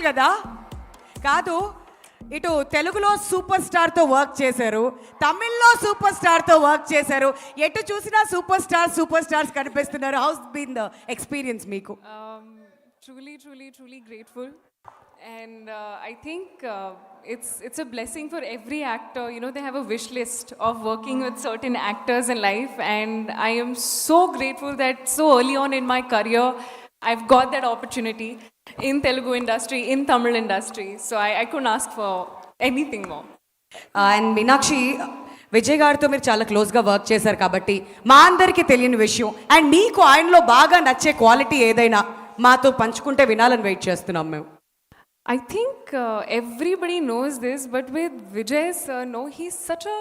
కదా కాదు ఇటు తెలుగులో సూపర్ స్టార్తో వర్క్ చేశారు, తమిళ్లో సూపర్ స్టార్తో వర్క్ చేశారు, ఎటు చూసినా సూపర్ స్టార్స్ కనిపిస్తున్నారు. హౌస్ బీన్ ద ఎక్స్పీరియన్స్ మీకు? Truly grateful. And I think it's a blessing for every actor. You know, they have a wish list of working with certain actors in life. And I am so grateful that so early on in my career, I've got that opportunity in Telugu industry, in Tamil industry. So I couldn't ask for anything more. And Meenakshi, Vijay గారితో మీరు చాలా క్లోజ్గా work చేశారు కాబట్టి మా అందరికీ తెలియని విషయం అండ్ మీకు ఆయనలో బాగా నచ్చే క్వాలిటీ ఏదైనా మాతో పంచుకుంటే వినాలని వెయిట్ చేస్తున్నాం మేము. I think everybody knows this, but with Vijay sir, no, he's such a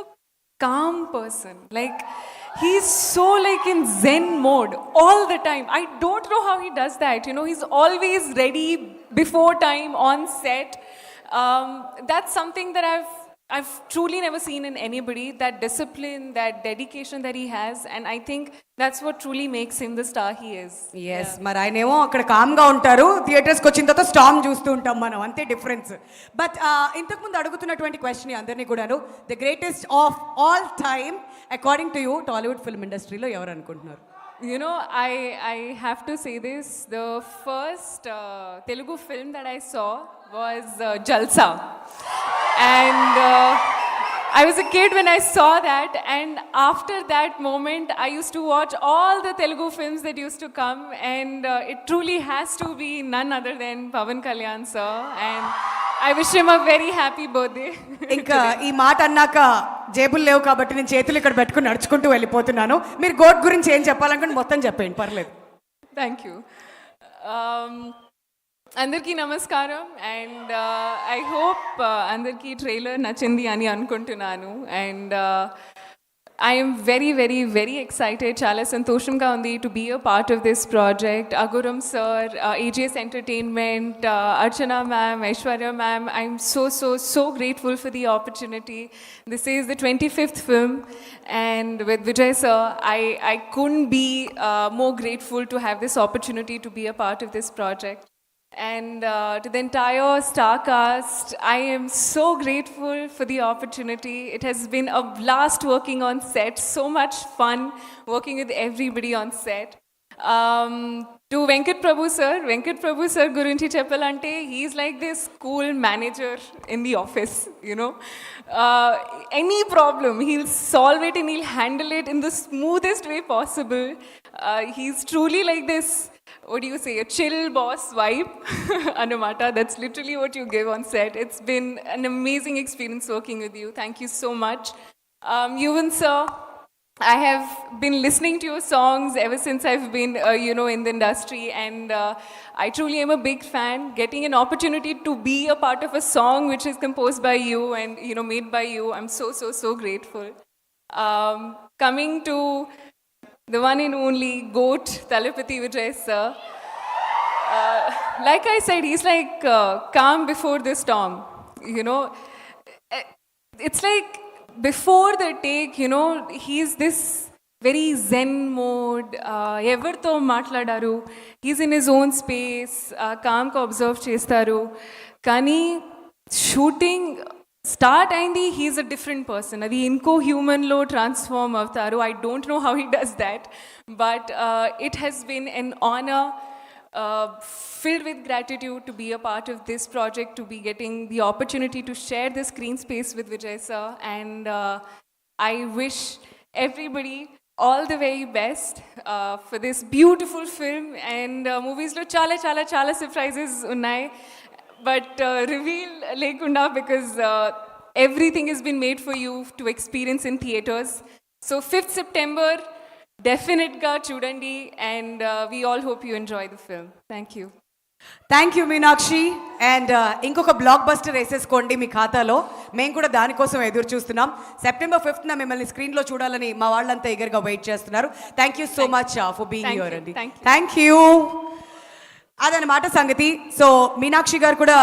calm person. Like, he's so like in Zen mode all the time. I don't know how he does that. You know, he's always ready before time on set. That's something that I've truly never seen in anybody, that discipline, that dedication that he has, and I think that's what truly makes him the star he is. Yes, మరి ఆయనేమో అక్కడ కామ్గా ఉంటారు, థియేటర్స్కి వచ్చిన తర్వాత storm చూస్తూ ఉంటాం మనం, అంతే డిఫరెన్స్. బట్ ఇంతకుముందు అడుగుతున్నటువంటి క్వశ్చన్ అందరినీ కూడాను, the greatest of all time according to you Tollywood film ఇండస్ట్రీలో ఎవరు అనుకుంటున్నారు? You know, I have to say this. The first Telugu film that I saw was Jalsa. And I was a kid when I saw that. And after that moment, I used to watch all the Telugu films that used to come. And it truly has to be none other than Pavan Kalyan sir. And I wish him a very happy birthday. ఇంకా ఈ మాట అన్నాక జేబులు లేవు కాబట్టి నేను చేతులు ఇక్కడ పెట్టుకుని నడుచుకుంటూ వెళ్ళిపోతున్నాను. మీరు గోట్ గురించి ఏం చెప్పాలనుకుంటే మొత్తం చెప్పండి, పర్లేదు. Thank you. అందరికీ నమస్కారం. అండ్ ఐ హోప్ అందరికీ ట్రైలర్ నచ్చింది అని అనుకుంటున్నాను. And I am very excited. Chala santoshanga undi to be a part of this project. Aguram sir, AJS Entertainment, Archana ma'am, Aishwarya ma'am, I'm so grateful for the opportunity. This is the 25th film, and with Vijay sir, I couldn't be more grateful to have this opportunity to be a part of this project. And to the entire star cast, I am so grateful for the opportunity. It has been a blast working on set, so much fun working with everybody on set. To Venkat Prabhu sir gurinchi cheppalante, he's like this cool manager in the office, you know. Any problem, he'll solve it and he'll handle it in the smoothest way possible. He's truly like this, what do you say, a chill boss vibe. Anamata, that's literally what you give on set. It's been an amazing experience working with you. Thank you so much. Yuvan sir, I have been listening to your songs ever since I've been, in the industry, and I truly am a big fan. Getting an opportunity to be a part of a song which is composed by you and, made by you, I'm so grateful. Coming to the one and only GOAT, Talapati Vijay sir. Like I said, he's like calm before the storm. You know, it's like before the take, he's this very zen mode. Evartho matladaru. He's in his own space. Calm ko observe chestaru. Kani shooting start అయింది, he's a different person. అది ఇంకో హ్యూమన్లో transform అవుతారు. I don't know how he does that, but it has been an honour, filled with gratitude to be a part of this project, to be getting the opportunity to share the screen space with Vijay sir. And I wish everybody all the very best for this beautiful film. And movies lo chala surprises unnai, but reveal lekunda, because everything has been made for you to experience in theaters. So 5th September, definite ga chudandi, and we all hope you enjoy the film. Thank you. Thank you Meenakshi. And ఇంకొక block buster వేసేసుకోండి మీ ఖాతాలో, మేము కూడా దానికోసం ఎదురు చూస్తున్నాం. September 5th మిమ్మల్ని స్క్రీన్లో చూడాలని మా వాళ్ళంతా ఎగర్గా వెయిట్ చేస్తున్నారు. Thank you so much for being here అండి. Thank you. అదనమాట సంగతి. సో మీనాక్షి గారు కూడా